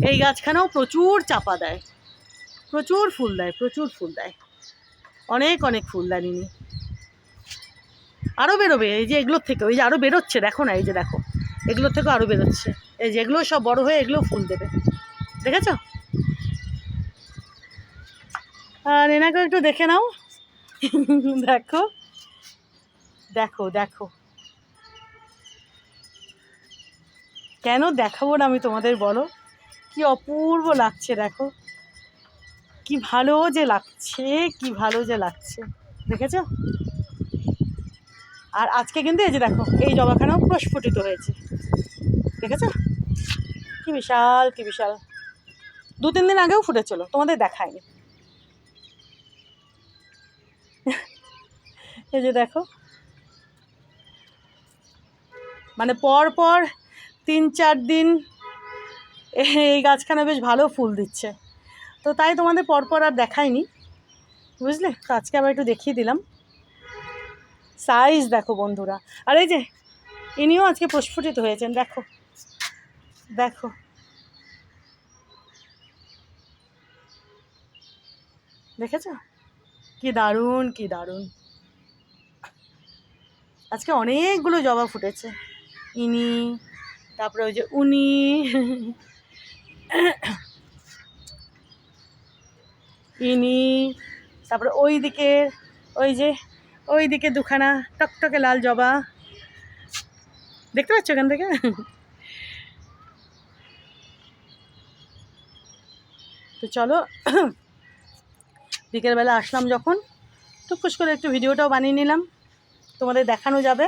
এই গাছখানাও প্রচুর চাপা দেয়, প্রচুর ফুল দেয়, প্রচুর ফুল দেয়, অনেক অনেক ফুল দেয় নিনি। আরও বেরোবে, এই যে এগুলোর থেকে, ওই যে আরও বেরোচ্ছে, দেখো না, এই যে দেখো এগুলোর থেকেও আরও বেরোচ্ছে, এই যে এগুলো সব বড় হয়ে এগুলো ফুল দেবে, দেখেছো? আর এনাকেও একটু দেখে নাও। দেখো দেখো দেখো, কেন দেখাবো না আমি তোমাদের, বলো? কি অপূর্ব লাগছে, দেখো কি ভালো যে লাগছে, কি ভালো যে লাগছে, দেখেছো? আর আজকে কিন্তু এই যে দেখো এই জবাখানাও প্রস্ফুটিত হয়েছে, দেখেছো? কি বিশাল, কি বিশাল। 2-3 দিন আগেও ফুটেছিল, তোমাদের দেখায়নি। এই যে দেখো, মানে পর পর 3-4 দিন এই গাছখানা বেশ ভালো ফুল দিচ্ছে, তো তাই তোমাদের পরপর আর দেখায়নি, বুঝলে? তো আজকে আবার একটু দেখিয়ে দিলাম। সাইজ দেখো বন্ধুরা, আর এই যে ইনিও আজকে প্রস্ফুটিত হয়েছেন, দেখো দেখো, দেখেছো? কি দারুণ, কি দারুণ। আজকে অনেকগুলো জবা ফুটেছে, ইনি, তারপরে ওই যে উনি, ইনি, তারপরে ওই দিকে, ওই দিকে দুখানা টকটকে লাল জবা, দেখতে পাচ্ছ এখান থেকে? তো চলো, বিকেলবেলা আসলাম যখন, টুকুস করে একটু ভিডিওটাও বানিয়ে নিলাম, তোমাদের দেখানো যাবে।